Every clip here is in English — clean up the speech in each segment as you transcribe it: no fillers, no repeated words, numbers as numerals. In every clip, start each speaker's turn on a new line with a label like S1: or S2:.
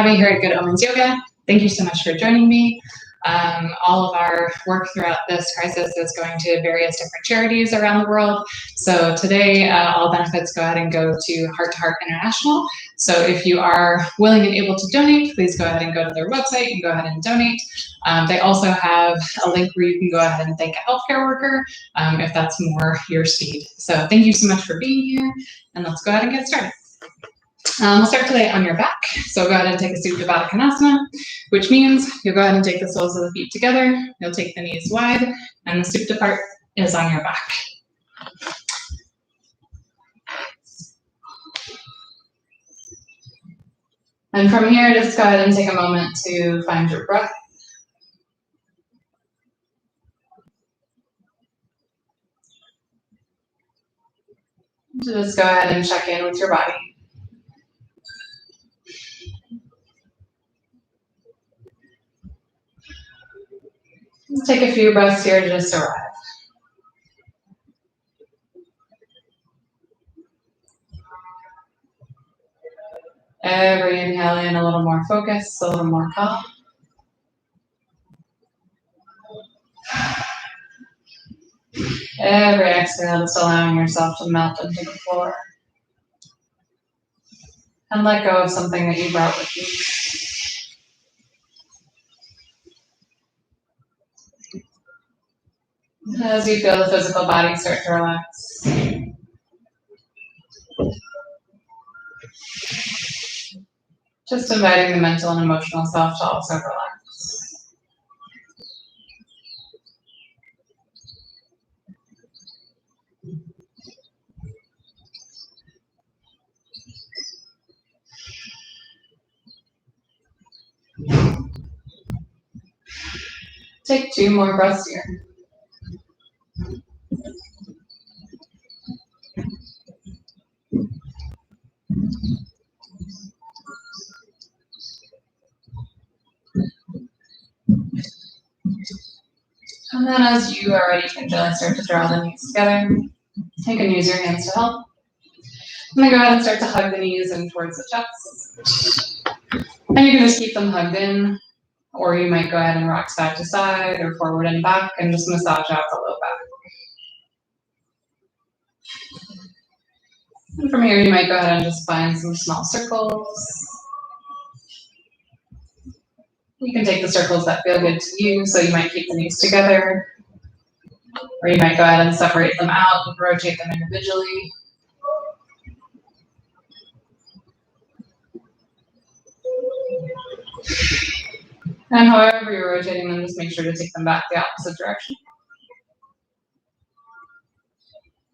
S1: Abby here at Good Omens Yoga. Thank you so much for joining me. All of our work throughout this crisis is going to various different charities around the world. So today, all benefits go ahead and go to Heart International. So if you are willing and able to donate, please go ahead and go to their website and go ahead and donate. They also have a link where you can go ahead and thank a healthcare worker if that's more your speed. So thank you so much for being here, and let's go ahead and get started. We'll start today on your back. So go ahead and take a Supta Baddha Konasana, which means you'll go ahead and take the soles of the feet together. You'll take the knees wide, and the Supta part is on your back. And from here, just go ahead and take a moment to find your breath. So just go ahead and check in with your body. Let's take a few breaths here to just arrive. Every inhale in, a little more focus, a little more calm. Every exhale, just allowing yourself to melt into the floor. And let go of something that you brought with you. As you feel the physical body start to relax. Just inviting the mental and emotional self to also relax. Take 2 more breaths here. And then as you are ready, you can gently start to draw the knees together. You can use your hands to help. And then go ahead and start to hug the knees in towards the chest. And you can just keep them hugged in, or you might go ahead and rock side to side or forward and back and just massage out the low back. And from here, you might go ahead and just find some small circles. You can take the circles that feel good to you, so you might keep the knees together, or you might go ahead and separate them out and rotate them individually. And however you're rotating them, just make sure to take them back the opposite direction.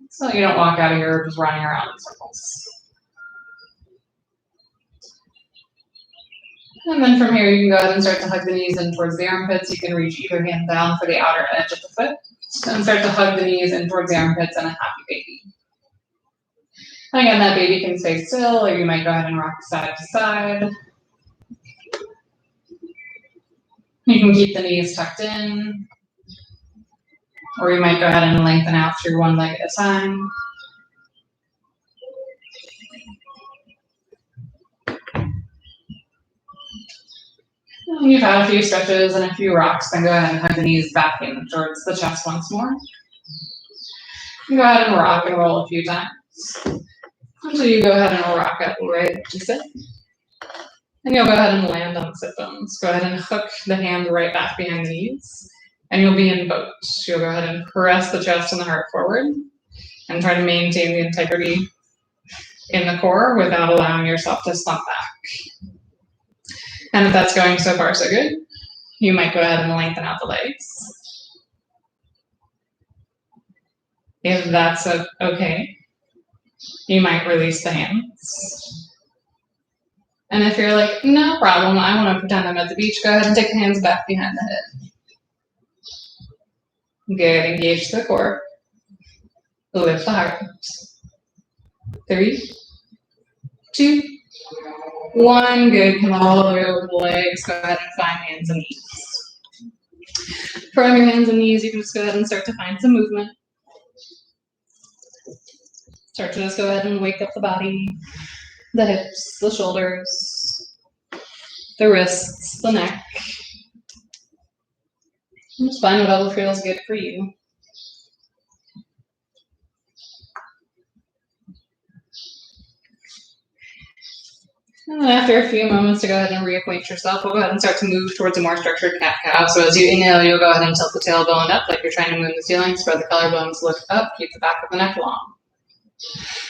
S1: So you don't walk out of here just running around in circles. And then from here, you can go ahead and start to hug the knees in towards the armpits. You can reach either hand down for the outer edge of the foot. And start to hug the knees in towards the armpits and a happy baby. And again, that baby can stay still, or you might go ahead and rock side to side. You can keep the knees tucked in, or you might go ahead and lengthen out through one leg at a time. When you've had a few stretches and a few rocks, then go ahead and hug the knees back in towards the chest once more. And go ahead and rock and roll a few times. Until you go ahead and rock up right to sit. And you'll go ahead and land on sit bones. Go ahead and hook the hand right back behind the knees. And you'll be in boat. You'll go ahead and press the chest and the heart forward. And try to maintain the integrity in the core without allowing yourself to slump back. And if that's going so far so good, you might go ahead and lengthen out the legs. If that's okay, you might release the hands. And if you're like, no problem, I want to pretend I'm at the beach, go ahead and take the hands back behind the head. Good, engage the core. Lift the heart. 3, 2, 1, good. Come all the way over the legs. Go ahead and find hands and knees. From your hands and knees, you can just go ahead and start to find some movement. Start to just go ahead and wake up the body, the hips, the shoulders. the wrists, the neck. Just find whatever feels good for you. And then after a few moments to go ahead and reacquaint yourself, we'll go ahead and start to move towards a more structured cat-cow. So as you inhale, you'll go ahead and tilt the tailbone up like you're trying to move the ceiling. Spread the collarbones, look up, keep the back of the neck long.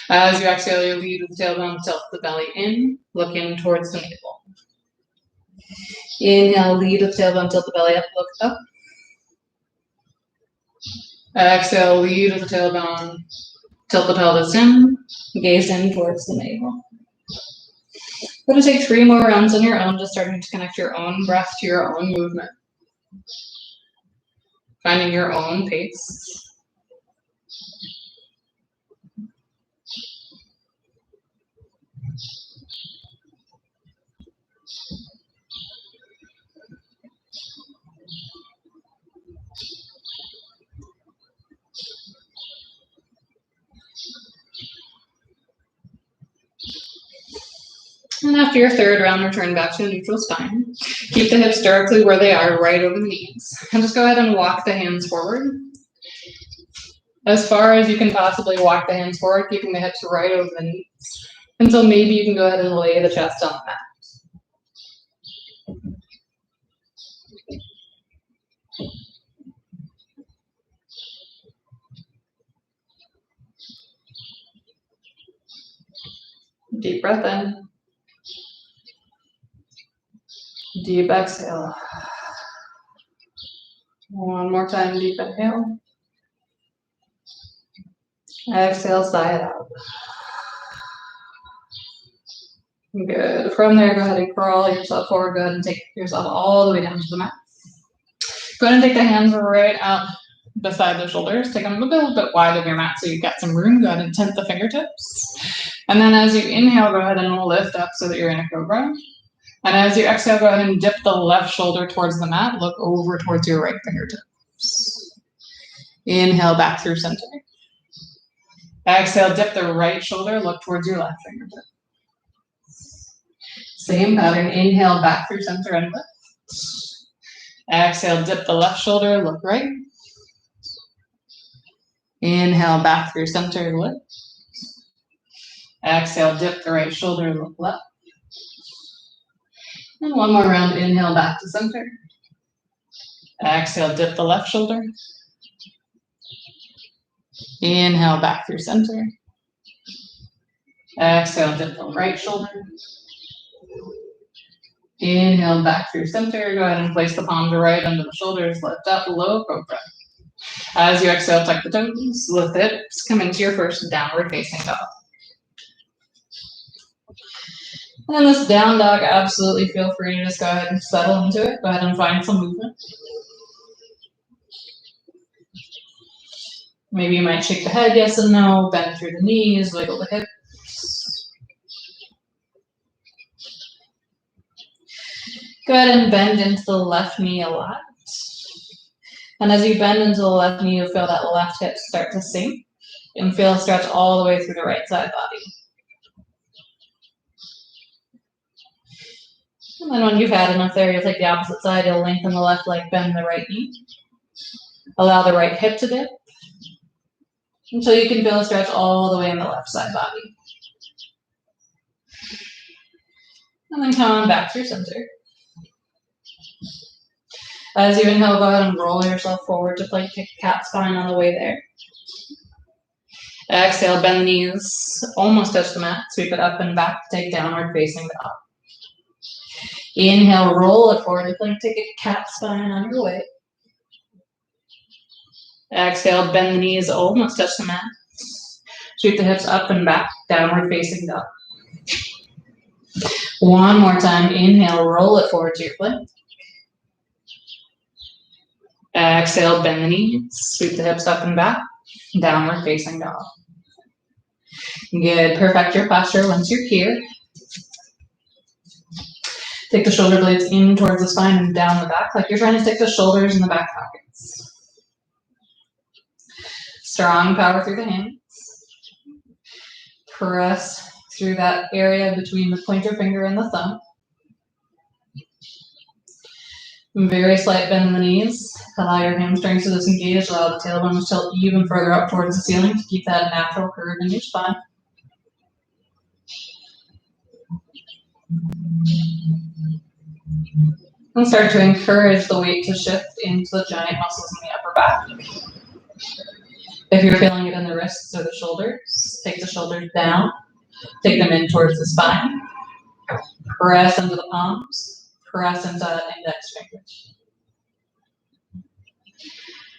S1: As you exhale, you'll lead with the tailbone, tilt the belly in, look in towards the navel. Inhale, lead with the tailbone, tilt the belly up, look up. Exhale, lead with the tailbone, tilt the pelvis in, gaze in towards the navel. We're going to take 3 more rounds on your own, just starting to connect your own breath to your own movement. Finding your own pace. And after your 3rd round, return back to a neutral spine. Keep the hips directly where they are, right over the knees. And just go ahead and walk the hands forward. As far as you can possibly walk the hands forward, keeping the hips right over the knees. Until maybe you can go ahead and lay the chest on the mat. Deep breath in. Deep exhale. One more time, deep inhale. Exhale, sigh it out. Good. From there, go ahead and crawl yourself forward. Go ahead and take yourself all the way down to the mat. Go ahead and take the hands right out beside the shoulders. Take them a little bit wide of your mat so you've got some room. Go ahead and tent the fingertips. And then as you inhale, go ahead and lift up so that you're in a cobra. And as you exhale, go ahead and dip the left shoulder towards the mat. Look over towards your right fingertips. Inhale back through center. Exhale, dip the right shoulder. Look towards your left fingertip. Same pattern. Inhale back through center and lift. Exhale, dip the left shoulder. Look right. Inhale back through center, lift. Exhale, dip the right shoulder, look left. And one more round, inhale back to center. Exhale, dip the left shoulder. Inhale back through center. Exhale, dip the right shoulder. Inhale back through center. Go ahead and place the palms right under the shoulders. Lift up, low cobra. As you exhale, tuck the toes, lift the hips, come into your first downward facing dog. And in this down dog, absolutely feel free to just go ahead and settle into it. Go ahead and find some movement. Maybe you might shake the head, yes and no, bend through the knees, wiggle the hips. Go ahead and bend into the left knee a lot. And as you bend into the left knee, you'll feel that left hip start to sink and feel a stretch all the way through the right side body. And then when you've had enough there, you'll take the opposite side, you'll lengthen the left leg, bend the right knee. Allow the right hip to dip until you can feel a stretch all the way in the left side body. And then come on back through center. As you inhale, go ahead and roll yourself forward to plank cat spine on the way there. Exhale, bend the knees, almost touch the mat, sweep it up and back, take downward facing dog. Inhale, roll it forward to plank cat spine on your way. Exhale, bend the knees, almost touch the mat. Sweep the hips up and back, downward facing dog. One more time, inhale, roll it forward to your plank. Exhale, bend the knees, sweep the hips up and back, downward facing dog. Good, perfect your posture once you're here. Take the shoulder blades in towards the spine and down the back, like you're trying to stick the shoulders in the back pockets. Strong power through the hands. Press through that area between the pointer finger and the thumb. Very slight bend in the knees. Allow your hamstrings to disengage. Allow the tailbone to tilt even further up towards the ceiling to keep that natural curve in your spine. And start to encourage the weight to shift into the giant muscles in the upper back. If you're feeling it in the wrists or the shoulders, take the shoulders down. Take them in towards the spine. Press into the palms. Press into that index finger.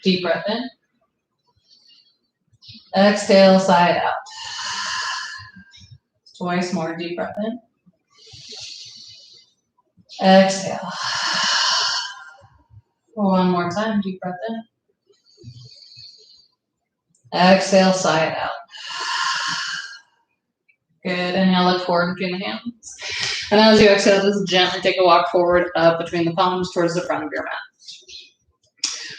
S1: Deep breath in. Exhale, side out. Twice more. Deep breath in. Exhale. One more time. Deep breath in. Exhale, side out. Good. Inhale, look forward between the hands. And as you exhale, just gently take a walk forward up between the palms towards the front of your mat.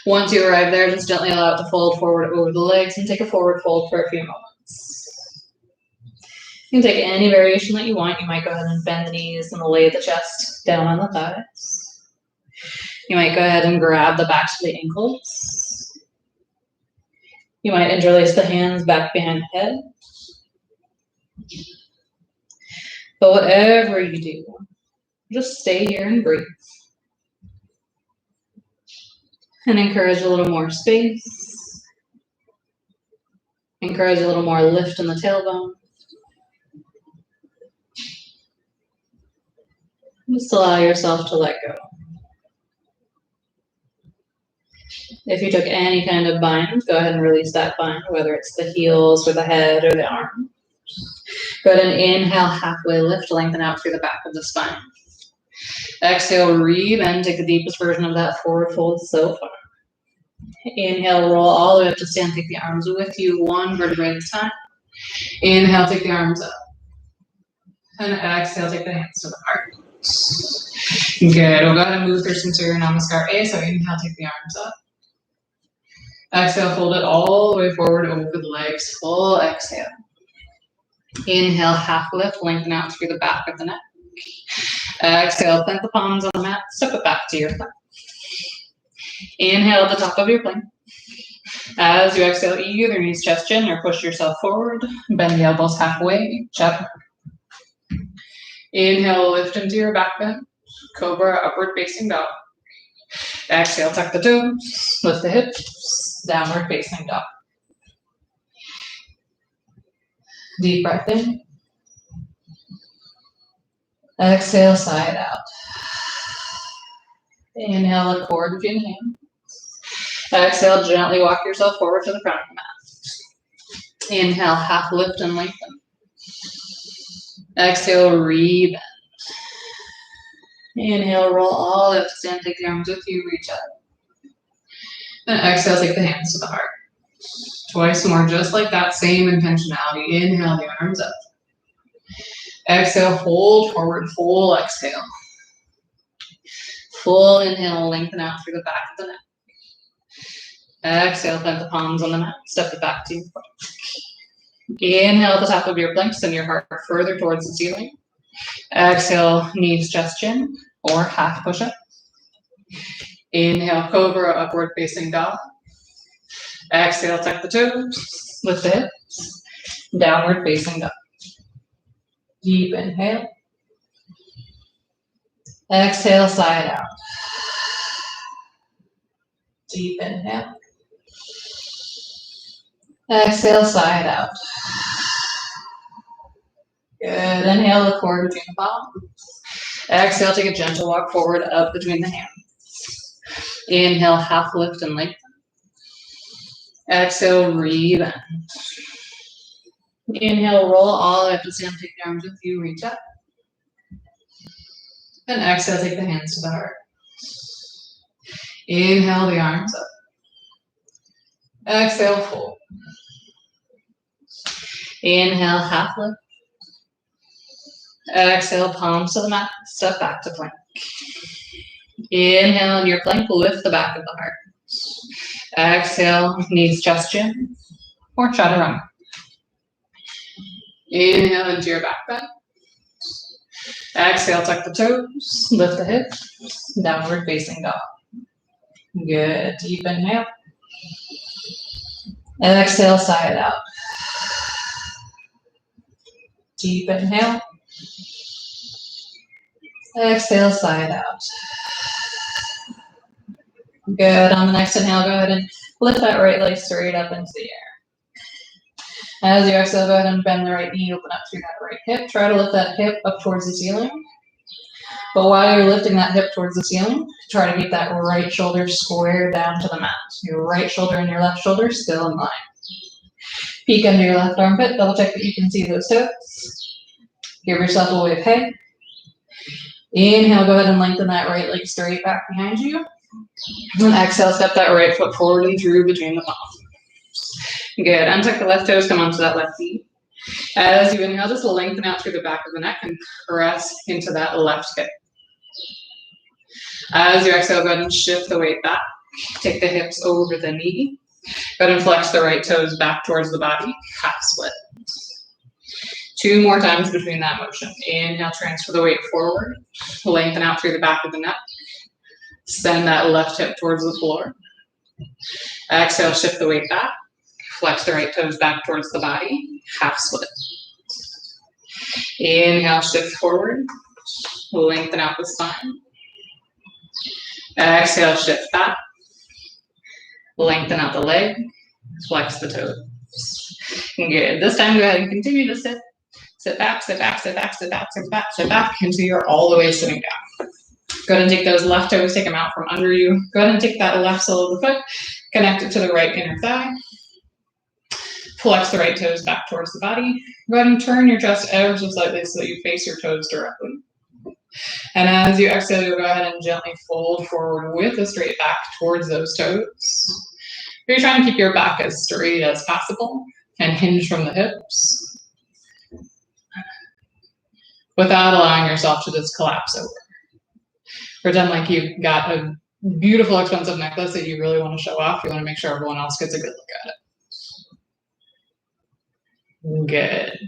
S1: Once you arrive there, just gently allow it to fold forward over the legs and take a forward fold for a few moments. You can take any variation that you want. You might go ahead and bend the knees and lay the chest down on the thighs. You might go ahead and grab the backs of the ankles. You might interlace the hands back behind the head. But whatever you do, just stay here and breathe. And encourage a little more space. Encourage a little more lift in the tailbone. Just allow yourself to let go. If you took any kind of bind, go ahead and release that bind, whether it's the heels or the head or the arm. Go ahead and inhale, halfway lift, lengthen out through the back of the spine. Exhale, rebend, take the deepest version of that forward fold so far. Inhale, roll all the way up to stand, take the arms with you, one vertebrae at a time. Inhale, take the arms up. And exhale, take the hands to the heart. Good, we'll go ahead and move through some Surya Namaskar A, so inhale, take the arms up. Exhale, fold it all the way forward over the legs, full exhale. Inhale, half lift, lengthen out through the back of the neck. Exhale, plant the palms on the mat, step it back to your plank. Inhale at the top of your plank. As you exhale, either knees, chest, chin, or push yourself forward. Bend the elbows halfway, chop. Inhale, lift into your back bend. Cobra, upward facing dog. Exhale, tuck the toes, lift the hips, downward facing dog. Deep breath in. Exhale, side out. Inhale, look forward between the hands. Exhale, gently walk yourself forward to the front of the mat. Inhale, half lift and lengthen. Exhale, rebend. Inhale, roll all the way up to stand, take the arms with you, reach up. And exhale, take the hands to the heart. Twice more, just like that, same intentionality. Inhale, the arms up. Exhale, hold forward, full exhale. Full inhale, lengthen out through the back of the neck. Exhale, plant the palms on the mat, step it back to your plank. Inhale at the top of your plank, send your heart further towards the ceiling. Exhale, knees, chest, chin, or half push-up. Inhale, cobra, upward facing dog. Exhale, tuck the toes, lift the hips, downward facing dog. Deep inhale. Exhale, side out. Deep inhale. Exhale, side out. Good. Inhale, look forward between the palms. Exhale, take a gentle walk forward up between the hands. Inhale, half lift and lengthen. Exhale, rebend. Inhale, roll all the way up to stand, take the arms with you, reach up. And exhale, take the hands to the heart. Inhale, the arms up. Exhale, fold. Inhale, half lift. Exhale, palms to the mat, step back to plank. Inhale, in your plank, lift the back of the heart. Exhale, knees, chest, chin, or chaturanga. Inhale into your back bend. Exhale, tuck the toes, lift the hips, downward facing dog. Good, deep inhale. Exhale, sigh it out. Deep inhale. Exhale, sigh it out. Good, on the next inhale, go ahead and lift that right leg straight up into the air. As you exhale, go ahead and bend the right knee, open up through that right hip. Try to lift that hip up towards the ceiling. But while you're lifting that hip towards the ceiling, try to keep that right shoulder square down to the mat. Your right shoulder and your left shoulder still in line. Peek under your left armpit, double check that you can see those toes. Give yourself a wave hey. Inhale, go ahead and lengthen that right leg straight back behind you. And exhale, step that right foot forward and through between the palms. Good, untuck the left toes, come onto that left knee. As you inhale, just lengthen out through the back of the neck and press into that left hip. As you exhale, go ahead and shift the weight back. Take the hips over the knee. Go ahead and flex the right toes back towards the body, half split. 2 more times between that motion. Inhale, transfer the weight forward. Lengthen out through the back of the neck. Send that left hip towards the floor. Exhale, shift the weight back. Flex the right toes back towards the body, half split. Inhale, shift forward. Lengthen out the spine. Exhale, shift back. Lengthen out the leg. Flex the toes. Good. This time, go ahead and continue to sit. Sit back, sit back, sit back, sit back, sit back, sit back until you're all the way sitting down. Go ahead and take those left toes, take them out from under you. Go ahead and take that left sole of the foot, connect it to the right inner thigh. Flex the right toes back towards the body. Go ahead and turn your chest ever so slightly so that you face your toes directly. And as you exhale, you'll go ahead and gently fold forward with a straight back towards those toes. You're trying to keep your back as straight as possible and hinge from the hips without allowing yourself to just collapse over. Pretend like you've got a beautiful, expensive necklace that you really want to show off. You want to make sure everyone else gets a good look at it. Good.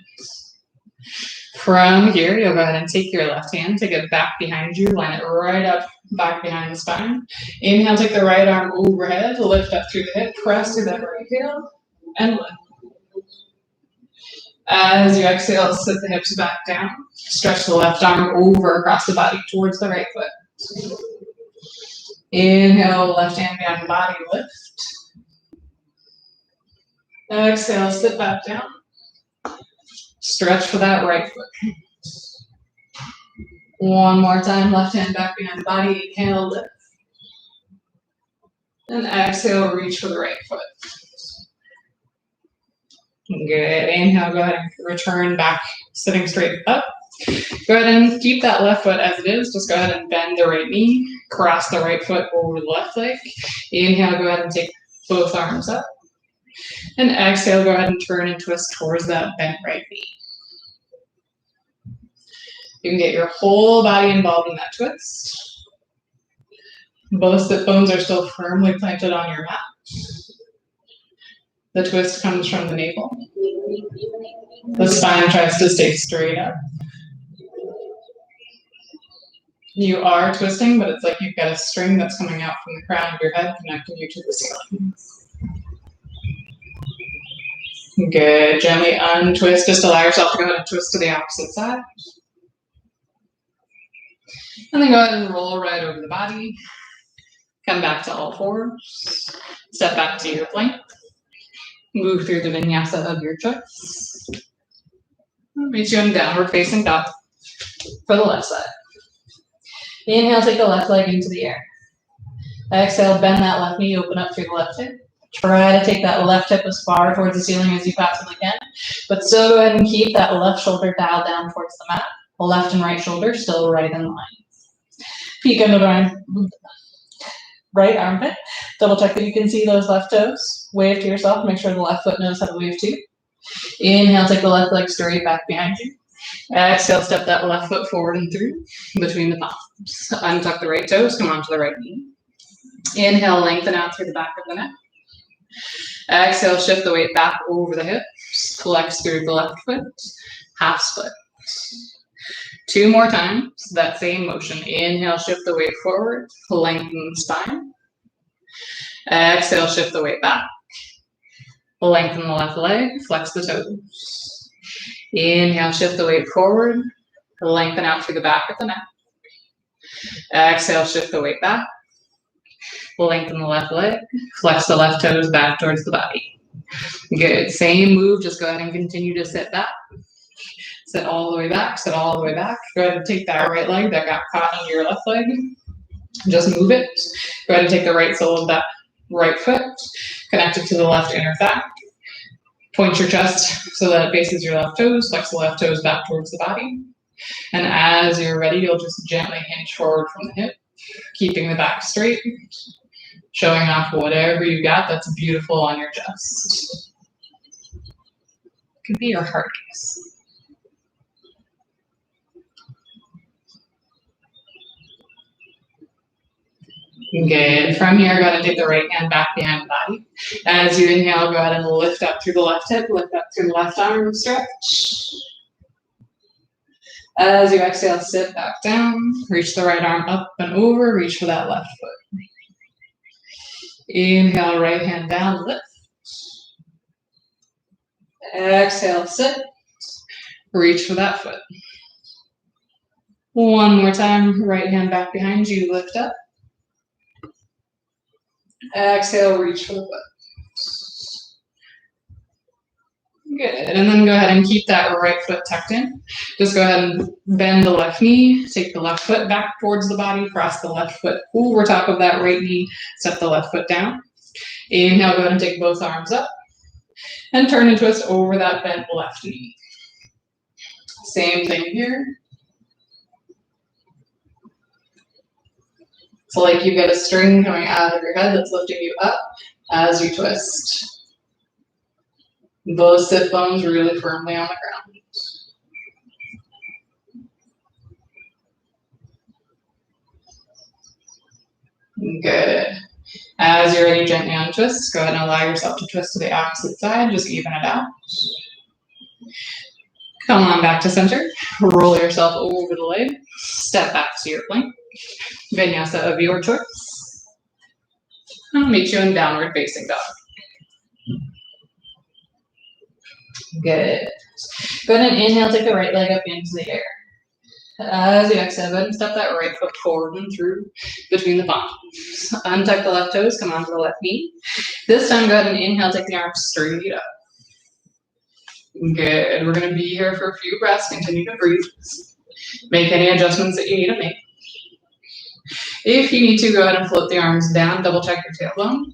S1: From here, you'll go ahead and take your left hand, take it back behind you, line it right up back behind the spine. Inhale, take the right arm overhead, lift up through the hip, press through that right heel, and lift. As you exhale, sit the hips back down. Stretch the left arm over across the body towards the right foot. Inhale, left hand behind the body, lift. Exhale, sit back down. Stretch for that right foot. One more time, left hand back behind the body, inhale, lift. And exhale, reach for the right foot. Good, inhale, go ahead and return back, sitting straight up. Go ahead and keep that left foot as it is. Just go ahead and bend the right knee, cross the right foot over the left leg. Inhale, go ahead and take both arms up. And exhale, go ahead and turn and twist towards that bent right knee. You can get your whole body involved in that twist. Both sit bones are still firmly planted on your mat. The twist comes from the navel. The spine tries to stay straight up. You are twisting, but it's like you've got a string that's coming out from the crown of your head, connecting you to the ceiling. Good. Gently untwist. Just allow yourself to go ahead and twist to the opposite side. And then go ahead and roll right over the body. Come back to all fours. Step back to your plank. Move through the vinyasa of your choice. Reach you in downward facing dog for the left side. Inhale, take the left leg into the air. Exhale, bend that left knee, open up through the left hip. Try to take that left hip as far towards the ceiling as you possibly can, but still go ahead and keep that left shoulder dialed down towards the mat. The left and right shoulder still right in line. Peek under the right armpit. Double check that you can see those left toes. Wave to yourself. Make sure the left foot knows how to wave too. Inhale, take the left leg straight back behind you. Exhale, step that left foot forward and through between the palms. Untuck the right toes, come onto the right knee. Inhale, lengthen out through the back of the neck. Exhale, shift the weight back over the hips. Flex through the left foot. Half split. 2 more times, that same motion. Inhale, shift the weight forward, lengthen the spine. Exhale, shift the weight back. Lengthen the left leg, flex the toes. Inhale, shift the weight forward, lengthen out through the back of the neck. Exhale, shift the weight back. Lengthen the left leg, flex the left toes back towards the body. Good, same move, just go ahead and continue to sit back. Sit all the way back, sit all the way back. Go ahead and take that right leg that got caught into your left leg. Just move it. Go ahead and take the right sole of that right foot, connect it to the left inner thigh. Point your chest so that it faces your left toes, flex the left toes back towards the body. And as you're ready, you'll just gently hinge forward from the hip, keeping the back straight, showing off whatever you got that's beautiful on your chest. It could be your heart case. Good. From here, go ahead and take the right hand back behind the body. As you inhale, go ahead and lift up through the left hip, lift up through the left arm, stretch. As you exhale, sit back down, reach the right arm up and over, reach for that left foot. Inhale, right hand down, lift. Exhale, sit, reach for that foot. One more time, right hand back behind you, lift up. Exhale, reach for the foot. Good, and then go ahead and keep that right foot tucked in. Just go ahead and bend the left knee, take the left foot back towards the body, cross the left foot over top of that right knee, step the left foot down. Inhale, go ahead and take both arms up, and turn and twist over that bent left knee. Same thing here. So like you've got a string coming out of your head that's lifting you up as you twist. Both sit bones really firmly on the ground. Good. As you're ready, gently untwist. Go ahead and allow yourself to twist to the opposite side. Just even it out. Come on back to center. Roll yourself over the leg. Step back to your plank. Vinyasa of your choice. I'll meet you in downward facing dog. Good. Go ahead and inhale, take the right leg up into the air. As you exhale, go ahead and step that right foot forward and through between the palms. Untuck the left toes, come onto the left knee. This time, go ahead and inhale, take the arms straight up. Good. We're going to be here for a few breaths. Continue to breathe. Make any adjustments that you need to make. If you need to, go ahead and float the arms down, double check your tailbone.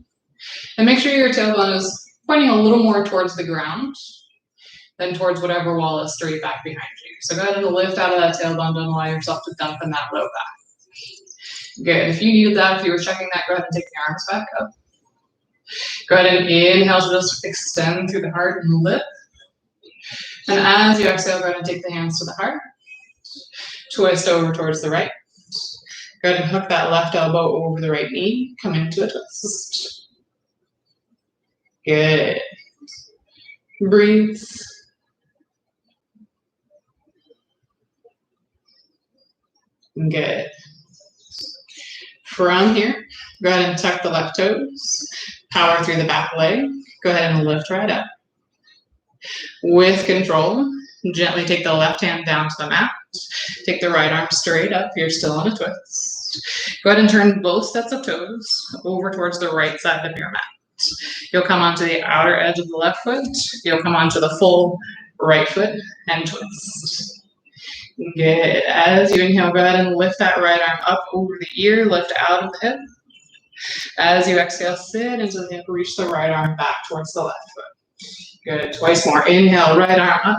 S1: And make sure your tailbone is pointing a little more towards the ground than towards whatever wall is straight back behind you. So go ahead and lift out of that tailbone. Don't allow yourself to dump in that low back. Good. If you needed that, if you were checking that, go ahead and take the arms back up. Go ahead and inhale to just extend through the heart and lift. And as you exhale, go ahead and take the hands to the heart. Twist over towards the right. Go ahead and hook that left elbow over the right knee. Come into a twist. Good. Breathe. Good. From here, go ahead and tuck the left toes. Power through the back leg. Go ahead and lift right up. With control, gently take the left hand down to the mat. Take the right arm straight up. You're still on a twist. Go ahead and turn both sets of toes over towards the right side of your mat. You'll come onto the outer edge of the left foot. You'll come onto the full right foot and twist. Good. As you inhale, go ahead and lift that right arm up over the ear, lift out of the hip. As you exhale, sit into the hip, reach the right arm back towards the left foot. Good. Twice more. Inhale, right arm up,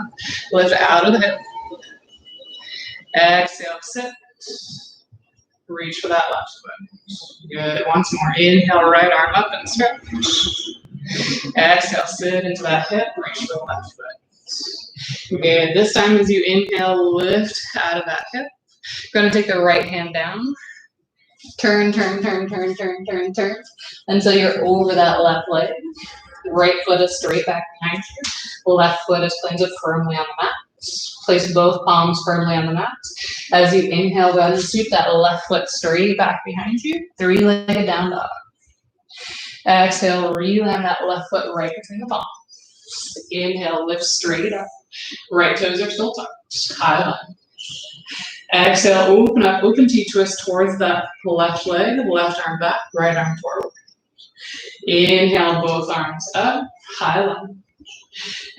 S1: lift out of the hip. Exhale, sit. Reach for that left foot. Good. Once more. Inhale, right arm up and stretch. Exhale, sit into that hip, reach for the left foot. Good. This time as you inhale, lift out of that hip. Going to take the right hand down. Turn, turn, turn, turn, turn, turn, turn until you're over that left leg. Right foot is straight back behind you. Left foot is planted firmly on the mat. Place both palms firmly on the mat. As you inhale, go ahead and sweep that left foot straight back behind you. Three-legged down dog. Exhale, re-land that left foot right between the palms. Inhale, lift straight up. Right toes are still touched. High line. Exhale, open up, open T-twist towards that left leg, left arm back, right arm forward. Inhale, both arms up, high line.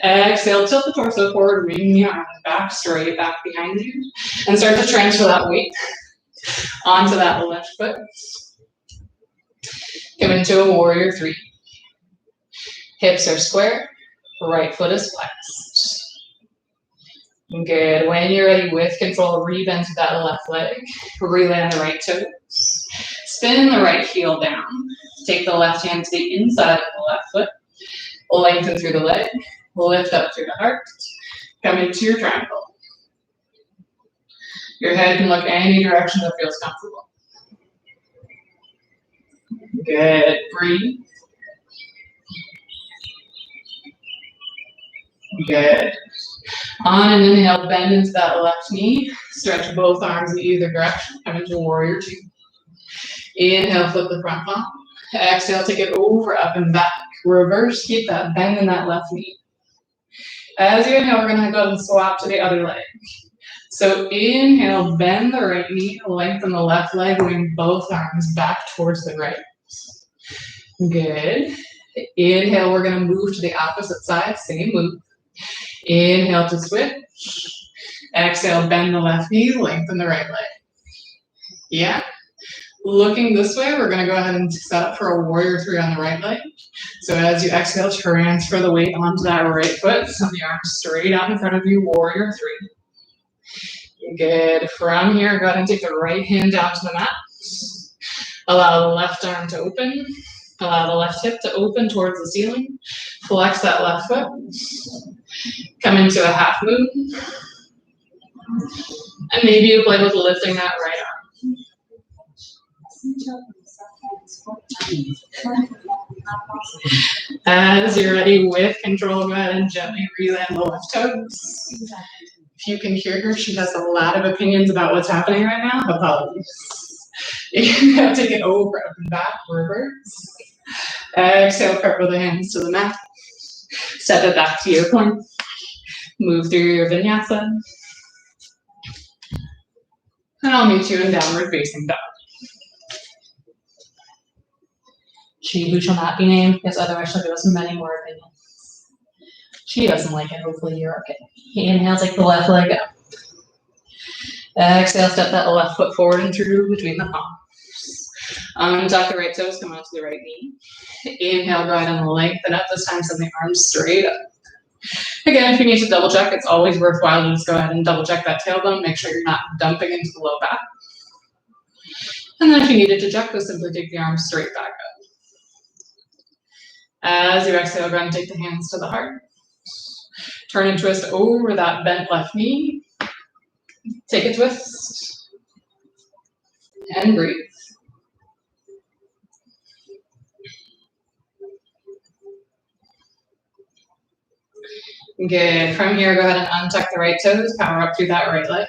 S1: Exhale, tilt the torso forward, bring the arms back, straight back behind you, and start to transfer that weight onto that left foot. Come into a warrior three. Hips are square, right foot is flexed. Good. When you're ready, with control, rebend to that left leg. Reland the right toes. Spin the right heel down. Take the left hand to the inside of the left foot. Lengthen through the leg. Lift up through the heart. Come into your triangle. Your head can look any direction that feels comfortable. Good. Breathe. Good. On an inhale, bend into that left knee. Stretch both arms in either direction. Come into warrior two. Inhale, flip the front palm. Exhale, take it over, up and back. Reverse, keep that bend in that left knee. As you inhale, we're gonna go ahead and swap to the other leg. So inhale, bend the right knee, lengthen the left leg, bring both arms back towards the right. Good. Inhale, we're gonna move to the opposite side, same move. Inhale to switch. Exhale, bend the left knee, lengthen the right leg. Yeah. Looking this way, we're gonna go ahead and set up for a warrior three on the right leg. So as you exhale, transfer the weight onto that right foot. Send the arms straight out in front of you, warrior three. Good. From here, go ahead and take the right hand down to the mat. Allow the left arm to open. Allow the left hip to open towards the ceiling. Flex that left foot. Come into a half moon. And maybe you play with lifting that right arm. As you're ready, with control, go ahead and gently reland the left toes. If you can hear her, she has a lot of opinions about what's happening right now. Apologies. Inhale, take it over, up and back, reverse. Exhale, cover the hands to the mat. Step it back to your plank. Move through your vinyasa. And I'll meet you in downward facing dog. She who shall not be named, because otherwise she'll give us many more opinions. She doesn't like it, hopefully you're okay. Inhale, take the left leg up. Exhale, step that left foot forward and through between the palms. Untuck the right toes, come onto the right knee. Inhale, go ahead and lengthen up. This time, send the arms straight up. Again, if you need to double check, it's always worthwhile to just go ahead and double check that tailbone. Make sure you're not dumping into the low back. And then if you needed to check, just simply take the arms straight back up. As you exhale, go ahead and take the hands to the heart. Turn and twist over that bent left knee. Take a twist. And breathe. Good. From here, go ahead and untuck the right toes. Power up through that right leg.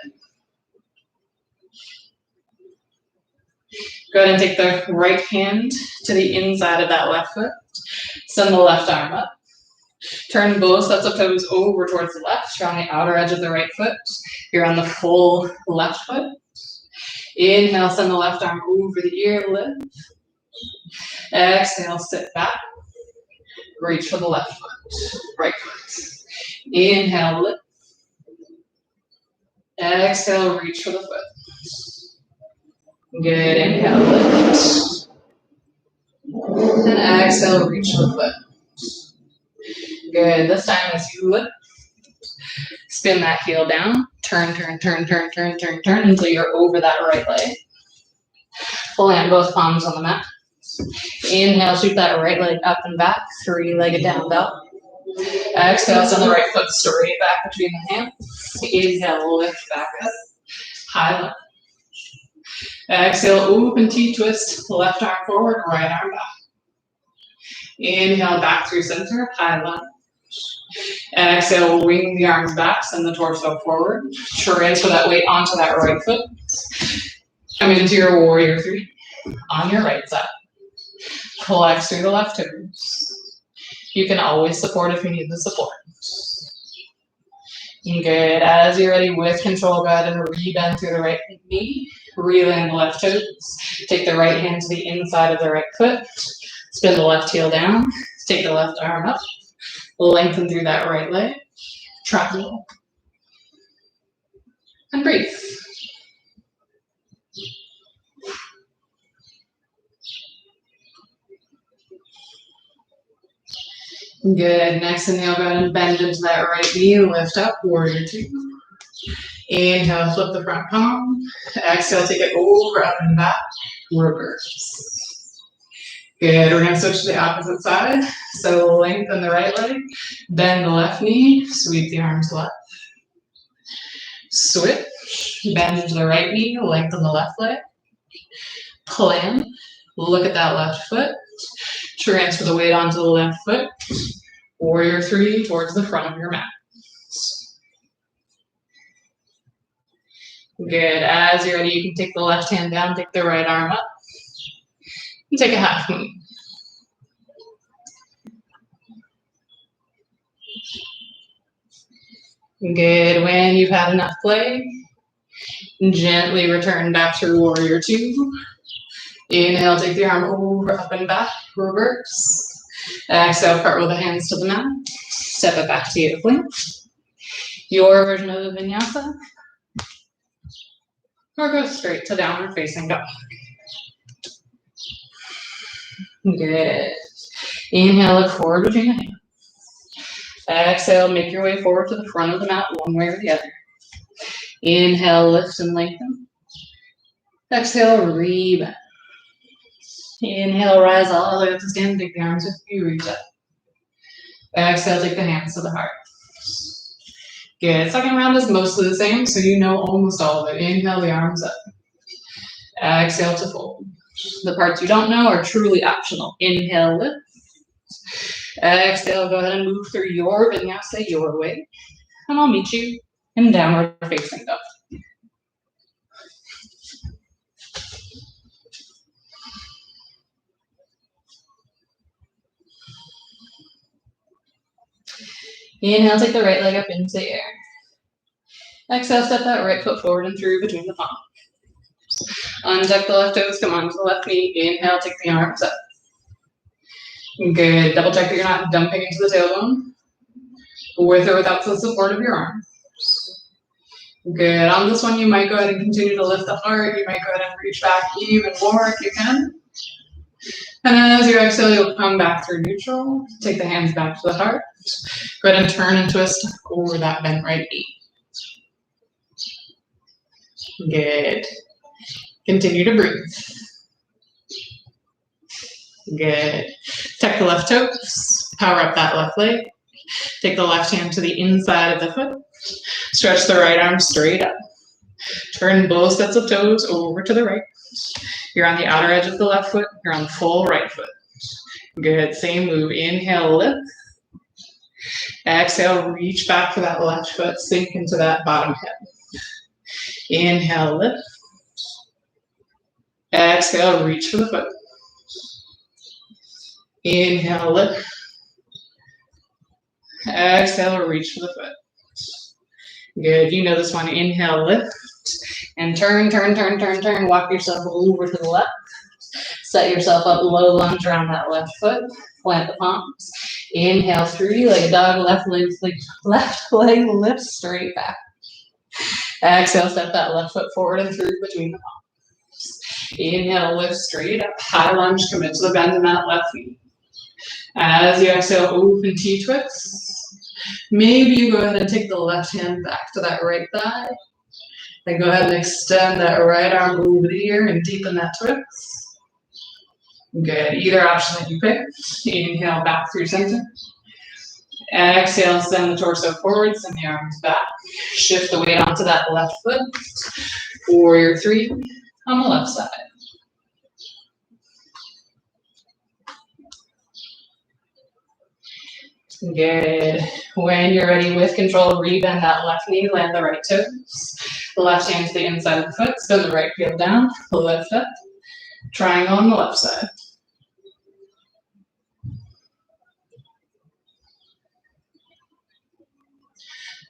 S1: Go ahead and take the right hand to the inside of that left foot. Send the left arm up. Turn both sets of toes over towards the left. You're on the outer edge of the right foot. You're on the full left foot. Inhale, send the left arm over the ear, lift. Exhale, sit back. Reach for the left foot, right foot. Inhale, lift. Exhale, reach for the foot. Good, inhale, lift. And exhale, reach for the foot. Good, this time as you lift, spin that heel down, turn, turn, turn, turn, turn, turn, turn until you're over that right leg. Land both palms on the mat. Inhale, shoot that right leg up and back, three-legged down dog. Exhale, send the right foot straight back between the hands. Inhale, lift back up, high line. Exhale, open T-twist, left arm forward, right arm back. Inhale, back through center, high line. Exhale, wing the arms back, send the torso forward. Transfer that weight onto that right foot. Come into your warrior three on your right side. Flex through the left toes. You can always support if you need the support. Good. As you're ready, with control, go ahead and re-bend through the right knee. Reland the left toes. Take the right hand to the inside of the right foot. Spin the left heel down. Take the left arm up. Lengthen through that right leg. Triangle. And breathe. Good. Next inhale, go ahead and bend into that right knee. Lift up, warrior two. Inhale, flip the front palm. Exhale, take it over, up and back. Reverse. Good. We're going to switch to the opposite side. So lengthen the right leg. Bend the left knee. Sweep the arms left. Switch. Bend into the right knee. Lengthen the left leg. Plan. Look at that left foot. Transfer the weight onto the left foot. Warrior three towards the front of your mat. Good. As you're ready, you can take the left hand down, take the right arm up, and take a half moon. Good. When you've had enough play, gently return back to warrior two. Inhale, take the arm over, up and back, reverse. Exhale, cartwheel the hands to the mat. Step it back to you, plank. Your version of the vinyasa. Or go straight to downward facing dog. Good. Inhale, look forward between the hands. Exhale, make your way forward to the front of the mat one way or the other. Inhale, lift and lengthen. Exhale, rebend. Inhale, rise all the way up to stand. Take the arms with you, reach up. Exhale, take the hands to the heart. Good. Second round is mostly the same, so you know almost all of it. Inhale, the arms up. Exhale to fold. The parts you don't know are truly optional. Inhale, lift. Exhale, go ahead and move through your vinyasa your way. And I'll meet you in downward facing dog. Inhale, take the right leg up into the air. Exhale, step that right foot forward and through between the palms. Untuck the left toes, come onto the left knee. Inhale, take the arms up. Good. Double check that you're not dumping into the tailbone. With or without the support of your arms. Good. On this one, you might go ahead and continue to lift the heart. You might go ahead and reach back even more if you can. And as you exhale, you'll come back through neutral. Take the hands back to the heart. Go ahead and turn and twist over that bent right knee. Good. Continue to breathe. Good. Tuck the left toes. Power up that left leg. Take the left hand to the inside of the foot. Stretch the right arm straight up. Turn both sets of toes over to the right. You're on the outer edge of the left foot. You're on the full right foot. Good. Same move. Inhale, lift. Exhale, reach back for that left foot. Sink into that bottom hip. Inhale, lift. Exhale, reach for the foot. Inhale, lift. Exhale, reach for the foot. Good. You know this one. Inhale, lift. And turn, turn, turn, turn, turn. Walk yourself over to the left. Set yourself up, low lunge around that left foot. Plant the palms. Inhale, three-legged dog. Left leg lifts straight back. Exhale, step that left foot forward and through between the palms. Inhale, lift straight up. High lunge, commit to the bend in that left knee. As you exhale, open T-twist. Maybe you go ahead and take the left hand back to that right thigh. Then go ahead and extend that right arm over the ear and deepen that twist. Good. Either option that you pick. Inhale, back through center. Exhale, send the torso forward, send the arms back. Shift the weight onto that left foot. Warrior three on the left side. Good. When you're ready with control, rebend that left knee, land the right toes. The left hand to the inside of the foot, spin the right heel down, lift up. Triangle on the left side.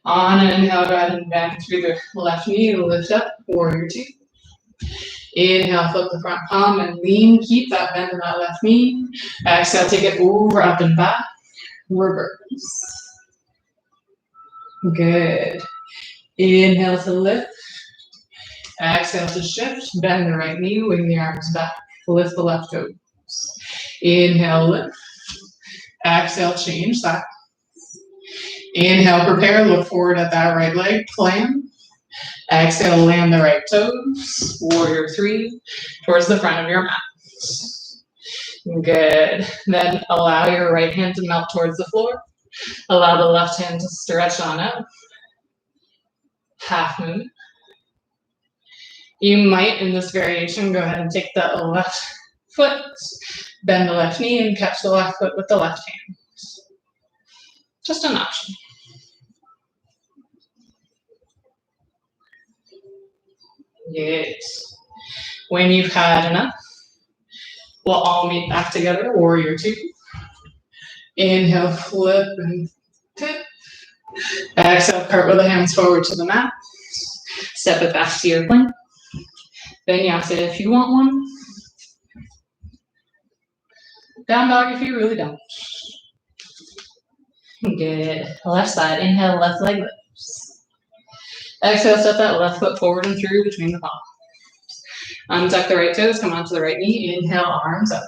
S1: On an inhale, go ahead and bend through the left knee, lift up, warrior two. Inhale, flip the front palm and lean. Keep that bend in that left knee. Exhale, take it over, up and back. Reverse. Good. Inhale to lift. Exhale to shift. Bend the right knee, wing the arms back. Lift the left toes. Inhale, lift. Exhale, change that. Inhale, prepare, look forward at that right leg, plan. Exhale, land the right toes, warrior three, towards the front of your mat. Good. Then allow your right hand to melt towards the floor. Allow the left hand to stretch on out. Half moon. You might, in this variation, go ahead and take the left foot, bend the left knee, and catch the left foot with the left hand. Just an option. Yes. When you've had enough, we'll all meet back together, warrior two. Inhale, flip and tip. Exhale, cartwheel the hands forward to the mat. Step it back to your plank. Vinyasa if you want one. Down dog if you really don't. Good. Left side, inhale, left leg lifts. Exhale, step that left foot forward and through between the palms. Untuck the right toes, come onto the right knee, inhale, arms up.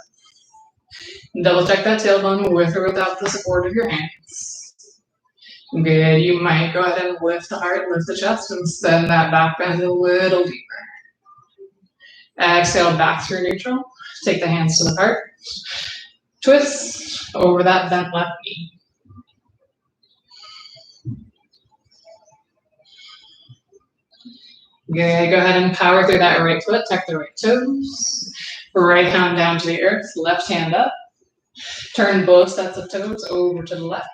S1: Double check that tailbone with or without the support of your hands. Good, you might go ahead and lift the heart, lift the chest, and send that back bend a little deeper. Exhale, back through neutral. Take the hands to the heart. Twist over that bent left knee. Good, go ahead and power through that right foot, tuck the right toes. Right hand down to the earth, left hand up. Turn both sets of toes over to the left.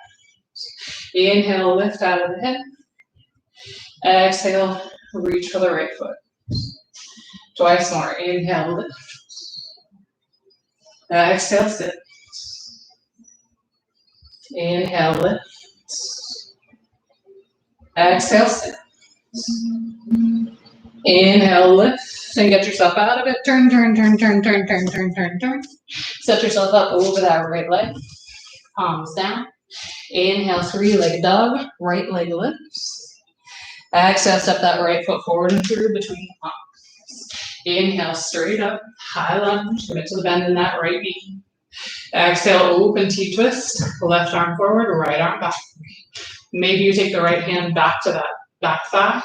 S1: Inhale, lift out of the hip. Exhale, reach for the right foot. Twice more. Inhale, lift. Exhale, sit. Inhale, lift. Exhale, sit. Inhale, lift, and get yourself out of it. Turn, turn, turn, turn, turn, turn, turn, turn, turn. Set yourself up over that right leg. Palms down. Inhale, three-legged dog. Right leg lifts. Exhale, step that right foot forward and through between the palms. Inhale, straight up, high lunge. Commit to the bend in that right knee. Exhale, open T-twist. Left arm forward, right arm back. Maybe you take the right hand back to that back thigh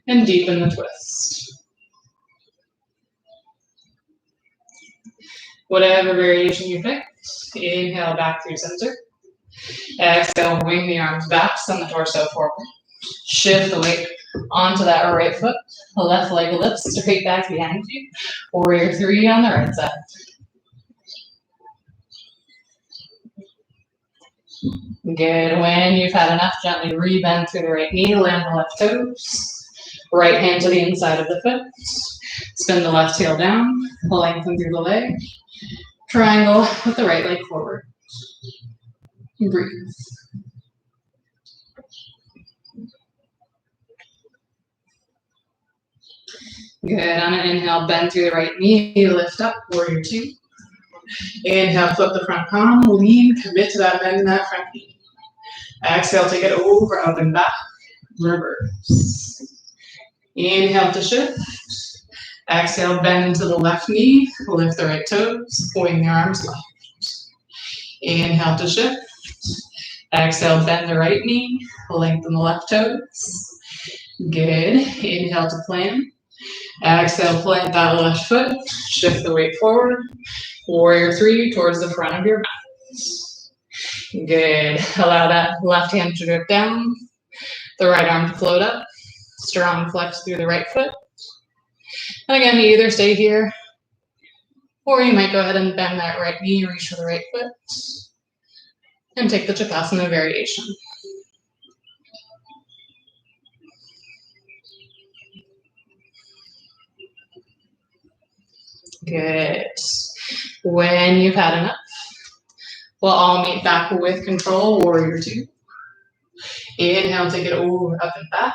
S1: and deepen the twist. Whatever variation you pick, inhale back through center. Exhale, wing the arms back, send the torso forward. Shift the weight onto that right foot. The left leg lifts straight back behind you. Warrior three on the right side. Good. When you've had enough, gently rebend through the right knee, land the left toes. Right hand to the inside of the foot. Spin the left heel down, lengthen through the leg. Triangle with the right leg forward. Breathe. Good. On an inhale, bend through the right knee, lift up, warrior two. Inhale, flip the front palm, lean, commit to that bend in that front knee. Exhale, take it over, up and back, reverse. Inhale to shift. Exhale, bend into the left knee, lift the right toes, wing the arms left. Inhale to shift. Exhale, bend the right knee, lengthen the left toes. Good. Inhale to plant. Exhale, plant that left foot, shift the weight forward. Warrior three towards the front of your mat. Good. Allow that left hand to drip down, the right arm to float up. Strong flex through the right foot. And again, you either stay here, or you might go ahead and bend that right knee, reach for the right foot. And take the Chakasana variation. Good. When you've had enough, we'll all meet back with control, warrior two. Inhale, take it over, up and back.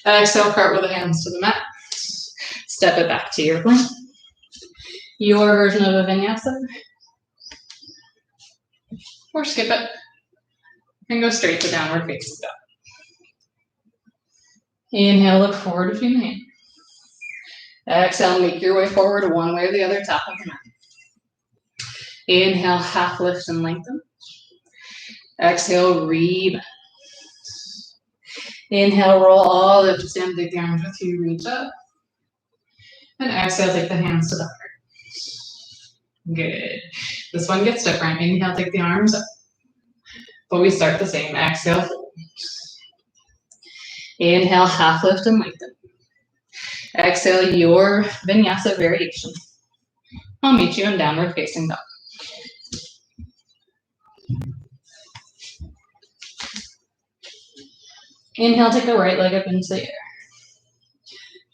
S1: Exhale, cartwheel the hands to the mat. Step it back to your plank. Your version of a vinyasa. Or skip it. And go straight to downward facing dog. Inhale, look forward if you may. Exhale, make your way forward one way or the other, top of the mat. Inhale, half lift and lengthen. Exhale, rebound. Inhale, roll all the way up to stand, take the arms with you, reach up. And exhale, take the hands to the heart. Good. This one gets different. Inhale, take the arms up. But we start the same. Exhale, fold. Inhale, half lift and lengthen. Exhale, your vinyasa variation. I'll meet you in downward facing dog. Inhale, take the right leg up into the air.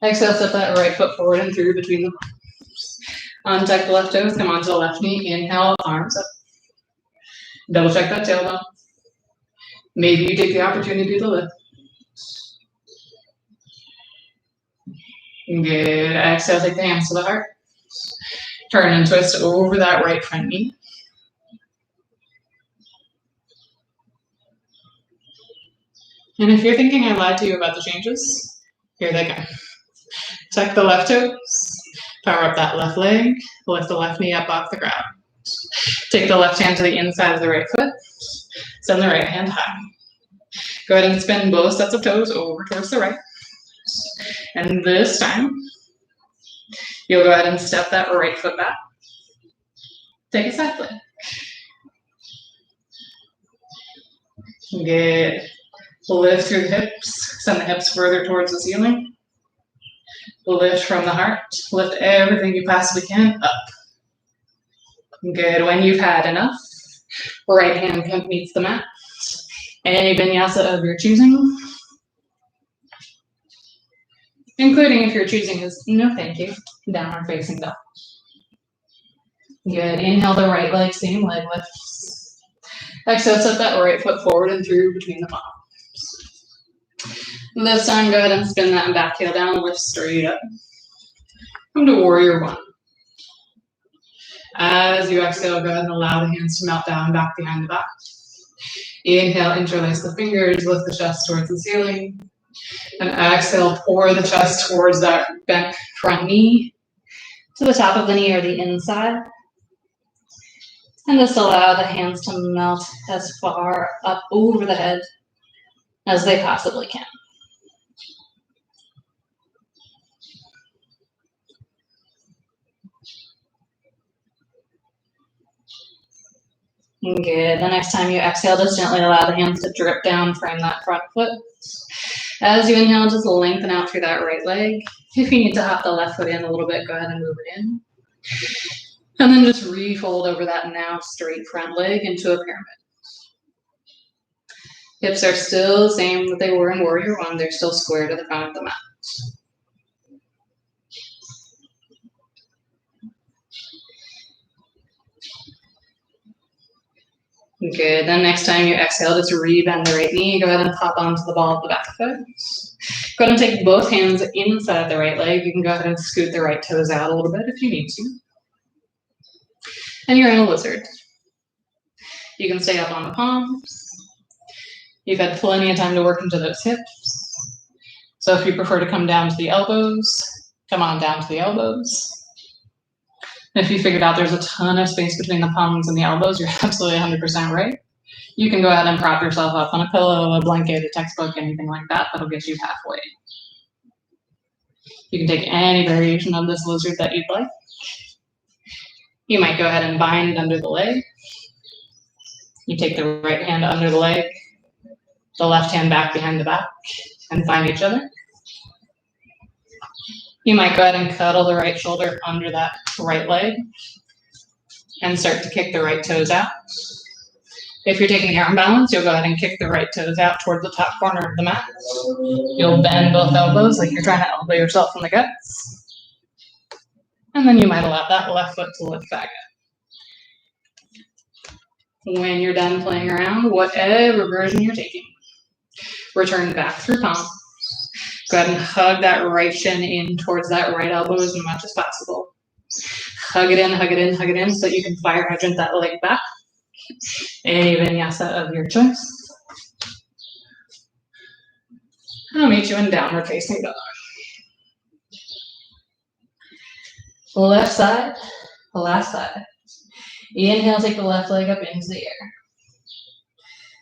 S1: Exhale, step that right foot forward and through between the palms. Untuck the left toes, come onto the left knee. Inhale, arms up. Double check that tailbone. Maybe you take the opportunity to lift. Good. Exhale, take the hands to the heart. Turn and twist over that right front knee. And if you're thinking I lied to you about the changes, here they come. Tuck the left toes, power up that left leg, lift the left knee up off the ground. Take the left hand to the inside of the right foot, send the right hand high. Go ahead and spin both sets of toes over towards the right. And this time, you'll go ahead and step that right foot back. Take a side plank. Good. Lift through the hips, send the hips further towards the ceiling. Lift from the heart, lift everything you possibly can up. Good, when you've had enough, right hand meets the mat. Any vinyasa of your choosing, including if your choosing is no thank you, downward facing dog. Good, inhale the right leg, same leg lifts. Exhale, step that right foot forward and through between the palms. This time, go ahead and spin that back heel down, lift straight up. Come to warrior one. As you exhale, go ahead and allow the hands to melt down back behind the back. Inhale, interlace the fingers, lift the chest towards the ceiling. And exhale, pour the chest towards that bent front knee to the top of the knee or the inside. And just allow the hands to melt as far up over the head as they possibly can. Good. The next time you exhale, just gently allow the hands to drip down, frame that front foot. As you inhale, just lengthen out through that right leg. If you need to hop the left foot in a little bit, go ahead and move it in. And then just refold over that now straight front leg into a pyramid. Hips are still the same that they were in warrior one. They're still square to the front of the mat. Good. Then next time you exhale, just rebend the right knee. Go ahead and pop onto the ball of the back foot. Go ahead and take both hands inside the right leg. You can go ahead and scoot the right toes out a little bit if you need to. And you're in a lizard. You can stay up on the palms. You've had plenty of time to work into those hips. So if you prefer to come down to the elbows, come on down to the elbows. If you figured out there's a ton of space between the palms and the elbows, you're absolutely 100% right. You can go ahead and prop yourself up on a pillow, a blanket, a textbook, anything like that. That'll get you halfway. You can take any variation of this lizard that you'd like. You might go ahead and bind it under the leg. You take the right hand under the leg, the left hand back behind the back, and find each other. You might go ahead and cuddle the right shoulder under that right leg and start to kick the right toes out. If you're taking the arm balance, you'll go ahead and kick the right toes out toward the top corner of the mat. You'll bend both elbows like you're trying to elbow yourself in the guts. And then you might allow that left foot to lift back up. When you're done playing around, whatever version you're taking, return back through palm. Go ahead and hug that right shin in towards that right elbow as much as possible. Hug it in, hug it in, hug it in so that you can fire hydrant that leg back. Any vinyasa of your choice. I'll meet you in downward facing dog. Left side, last side. Inhale, take the left leg up into the air.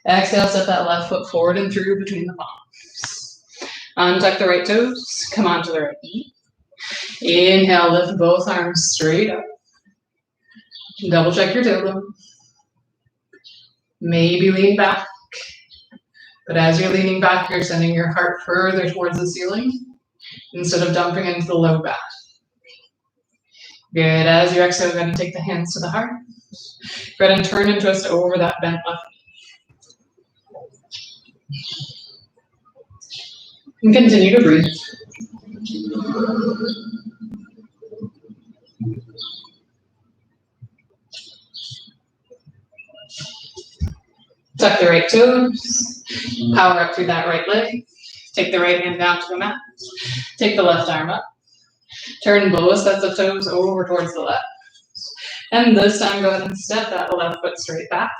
S1: Exhale, step that left foot forward and through between the palms. Untuck the right toes, come onto the right knee. Inhale, lift both arms straight up. Double check your tailbone. Maybe lean back. But as you're leaning back, you're sending your heart further towards the ceiling instead of dumping into the low back. Good. As you exhale, go ahead and take the hands to the heart. Go ahead and turn and twist over that bent left. And continue to breathe. Tuck the right toes. Power up through that right leg. Take the right hand down to the mat. Take the left arm up. Turn both sets of toes over towards the left. And this time, go ahead and step that left foot straight back.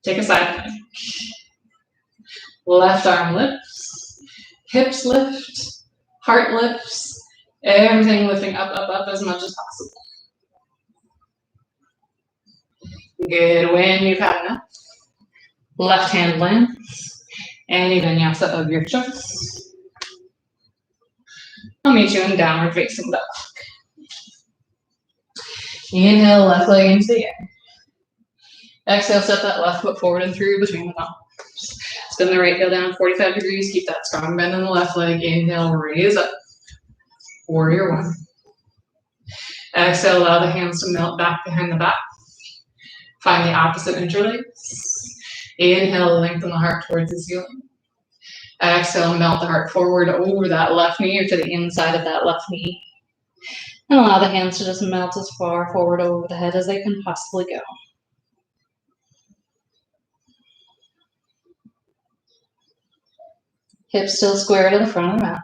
S1: Take a side plank. Left arm lifts. Hips lift. Heart lifts. Everything lifting up, up, up as much as possible. Good. When you've had enough, left hand lands. Any vinyasa of your choice. I'll meet you in downward facing dog. Inhale, left leg into the air. Exhale, step that left foot forward and through between the palms. Spin the right heel down 45 degrees. Keep that strong bend in the left leg. Inhale, raise up. Warrior one. Exhale, allow the hands to melt back behind the back. Find the opposite interlace. Inhale, lengthen the heart towards the ceiling. Exhale, melt the heart forward over that left knee or to the inside of that left knee. And allow the hands to just melt as far forward over the head as they can possibly go. Hips still square to the front of the mat.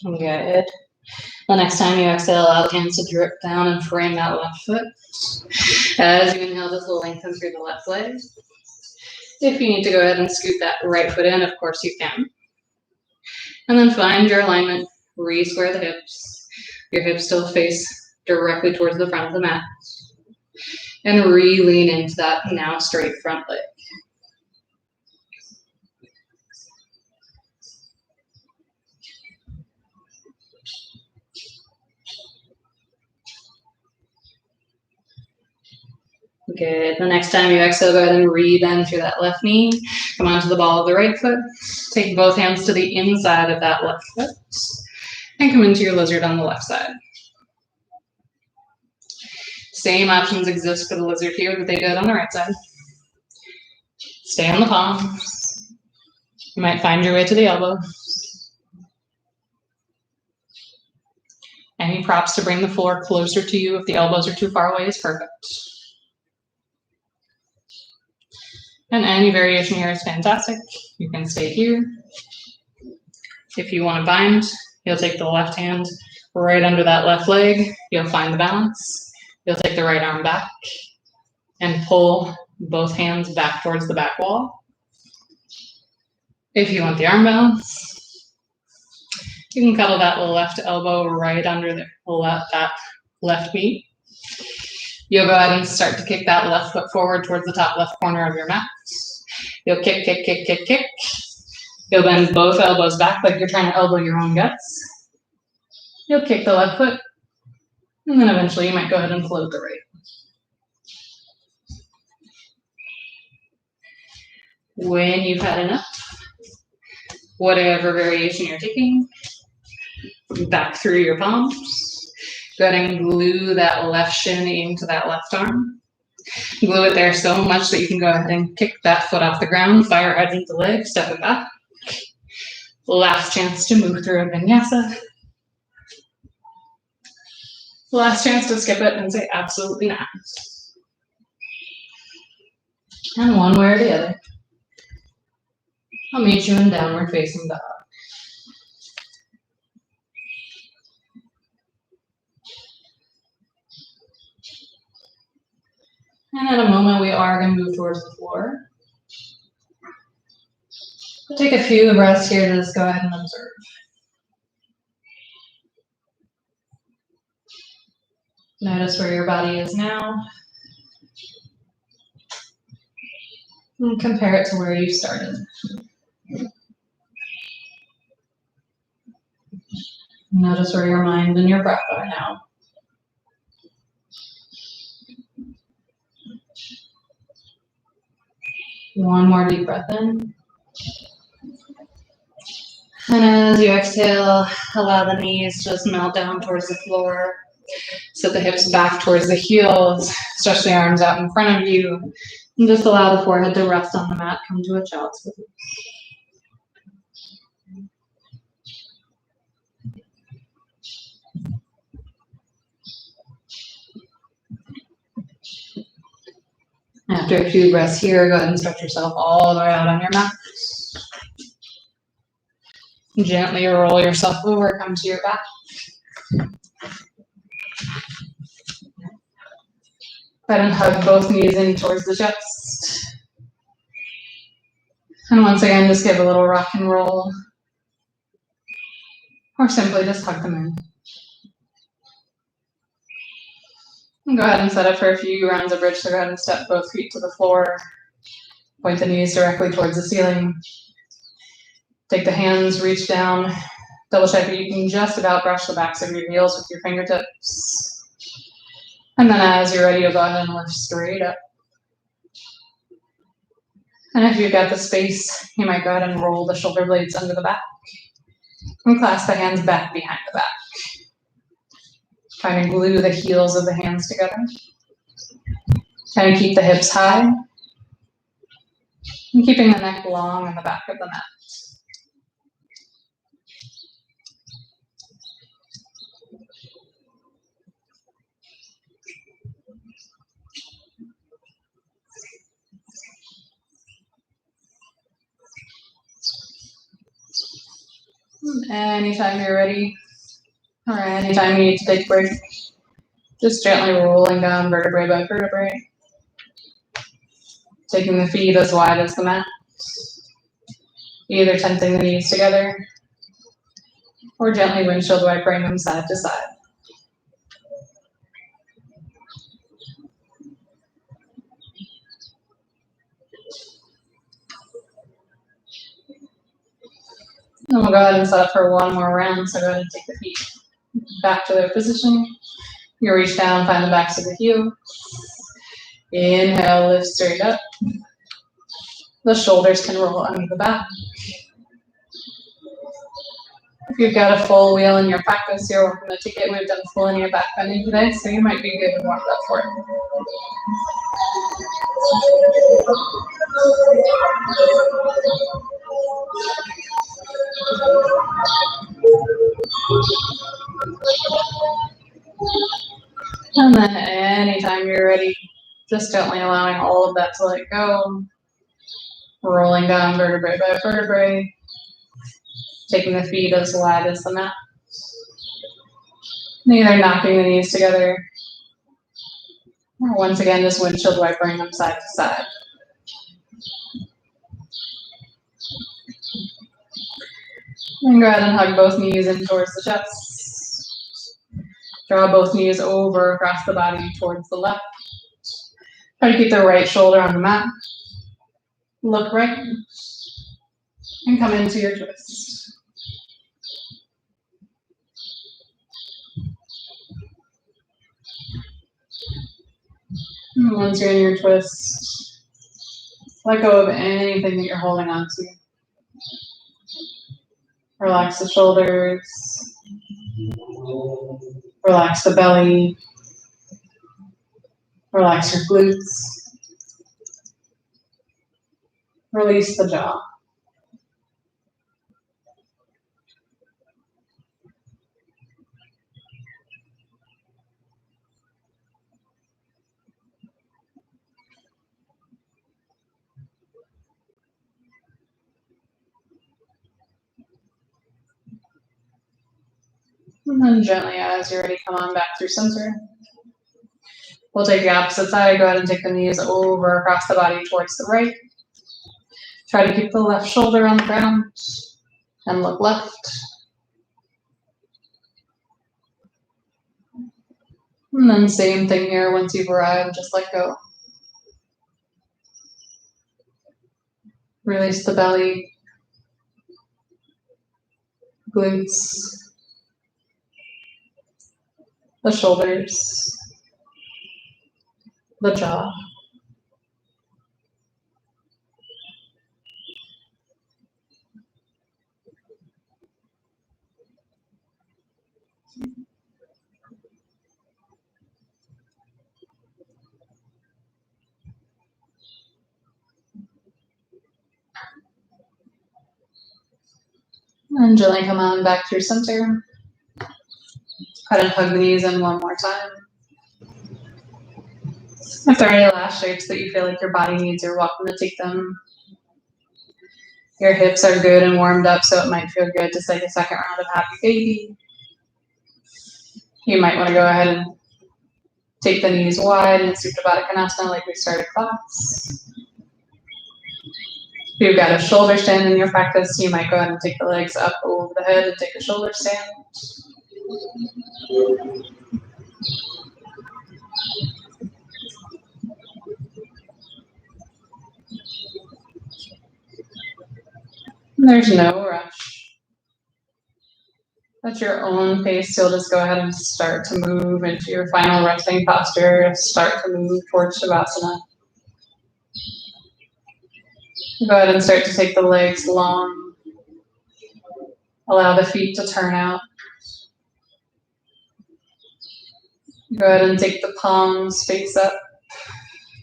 S1: Good. The next time you exhale, allow the hands to drip down and frame that left foot. As you inhale, just lengthen through the left leg. If you need to go ahead and scoot that right foot in, of course you can. And then find your alignment. Re-square the hips. Your hips still face directly towards the front of the mat. And re-lean into that now straight front leg. Good. The next time you exhale, go ahead and re-bend through that left knee. Come onto the ball of the right foot. Take both hands to the inside of that left foot. And come into your lizard on the left side. Same options exist for the lizard here that they did on the right side. Stay on the palms. You might find your way to the elbow. Any props to bring the floor closer to you if the elbows are too far away is perfect. And any variation here is fantastic. You can stay here. If you want to bind, you'll take the left hand right under that left leg. You'll find the balance. You'll take the right arm back and pull both hands back towards the back wall. If you want the arm balance, you can cuddle that left elbow right under that left knee. You'll go ahead and start to kick that left foot forward towards the top left corner of your mat. You'll kick, kick, kick, kick, kick. You'll bend both elbows back like you're trying to elbow your own guts. You'll kick the left foot. And then eventually you might go ahead and float the right. When you've had enough, whatever variation you're taking, Back through your palms. Go ahead and glue that left shin into that left arm. Glue it there so much that you can go ahead and kick that foot off the ground, fire right into the leg, step it back. Last chance to move through a vinyasa. Last chance to skip it and say absolutely not. And one way or the other. I'll meet you in downward facing dog. And at a moment, we are going to move towards the floor. Take a few breaths here to just go ahead and observe. Notice where your body is now. And compare it to where you started. Notice where your mind and your breath are now. One more deep breath in. And as you exhale, allow the knees to just melt down towards the floor. Set the hips back towards the heels. Stretch the arms out in front of you. And just allow the forehead to rest on the mat. Come to a child's pose. After a few breaths here, go ahead and stretch yourself all the way out on your mat. Gently roll yourself over, come to your back. Go ahead and hug both knees in towards the chest. And once again, just give a little rock and roll. Or simply just hug them in. And go ahead and set up for a few rounds of bridge. So go ahead and step both feet to the floor. Point the knees directly towards the ceiling. Take the hands, reach down. Double check that you can just about brush the backs of your heels with your fingertips. And then as you're ready, you'll go ahead and lift straight up. And if you've got the space, you might go ahead and roll the shoulder blades under the back. And clasp the hands back behind the back. Trying to glue the heels of the hands together. Trying to keep the hips high. And keeping the neck long in the back of the mat. Anytime you're ready, or anytime you need to take a break, just gently rolling down vertebrae by vertebrae. Taking the feet as wide as the mat. Either tenting the knees together, or gently windshield wipering them side to side. And we'll go ahead and set up for one more round, so go ahead and take the feet back to their position. You reach down, find the backs of the heels. Inhale, lift straight up. The shoulders can roll under the back. If you've got a full wheel in your practice, you're welcome to take it. We've done full in your back bending today, so you might be good and warmed up for it. And then anytime you're ready, just gently allowing all of that to let go. Rolling down vertebrae by vertebrae. Taking the feet as wide as the mat. Either knocking the knees together, or once again, just windshield wipering them side to side. And go ahead and hug both knees in towards the chest. Draw both knees over across the body towards the left. Try to keep the right shoulder on the mat. Look right. And come into your twist. And once you're in your twist, let go of anything that you're holding on to. Relax the shoulders. Relax the belly. Relax your glutes. Release the jaw. And then gently, as you're ready, come on back through center. We'll take the opposite side. Go ahead and take the knees over across the body towards the right. Try to keep the left shoulder on the ground and look left. And then same thing here. Once you've arrived, just let go. Release the belly, glutes, the shoulders, the jaw. And gently come on back through center. Go ahead and hug the knees in one more time. If there are any last shapes that you feel like your body needs, you're welcome to take them. Your hips are good and warmed up, so it might feel good to take a second round of happy baby. You might want to go ahead and take the knees wide in Supta Baddha Konasana like we started class. If you've got a shoulder stand in your practice, you might go ahead and take the legs up over the head and take a shoulder stand. There's no rush. At your own pace, you'll just go ahead and start to move into your final resting posture. Start to move towards Shavasana. Go ahead and start to take the legs long. Allow the feet to turn out. Go ahead and take the palms face up.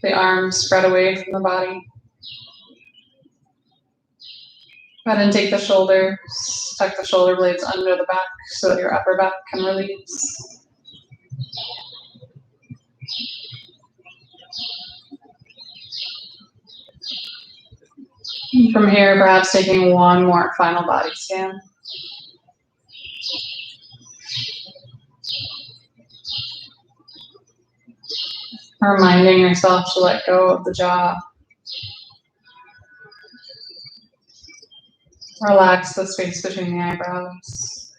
S1: The arms spread away from the body. Go ahead and take the shoulders, tuck the shoulder blades under the back so that your upper back can release. And from here, perhaps taking one more final body scan. Reminding yourself to let go of the jaw. Relax the space between the eyebrows.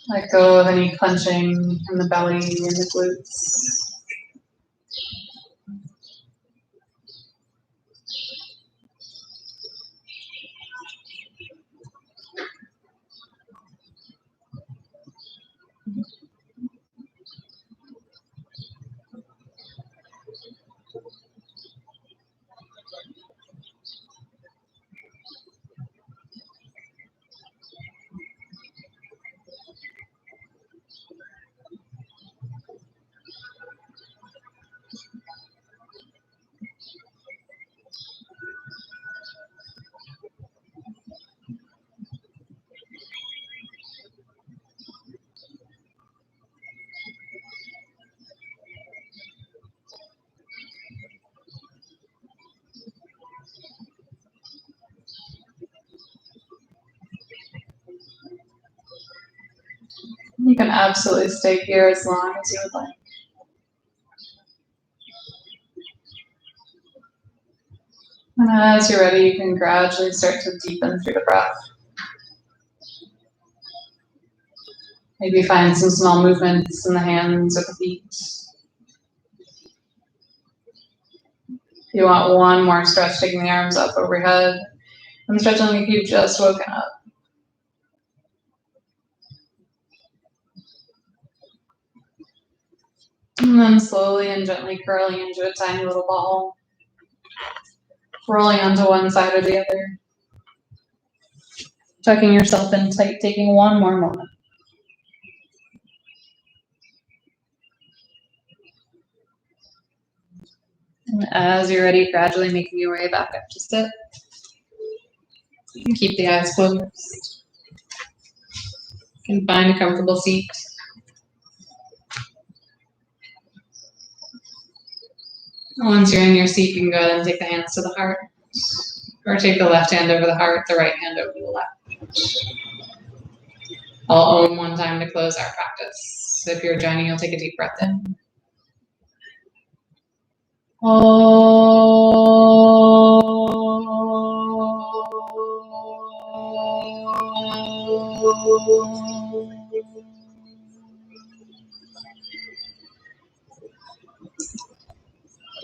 S1: Let go of any clenching in the belly and the glutes. You can absolutely stay here as long as you would like. And as you're ready, you can gradually start to deepen through the breath. Maybe find some small movements in the hands or the feet. If you want one more stretch, taking the arms up overhead and stretching like you've just woken up. And then slowly and gently curling into a tiny little ball. Rolling onto one side or the other.
S2: Tucking yourself in tight, taking one more moment. And as you're ready, gradually making your way back up to sit. You can keep the eyes closed. You can find a comfortable seat. Once you're in your seat, you can go ahead and take the hands to the heart. Or take the left hand over the heart, the right hand over the left. I'll own one time to close our practice. So if you're joining, you'll take a deep breath in.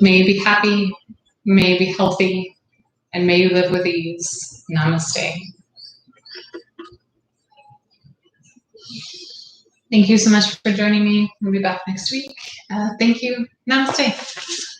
S2: May you be happy, may you be healthy, and may you live with ease. Namaste. Thank you so much for joining me. We'll be back next week. Thank you. Namaste.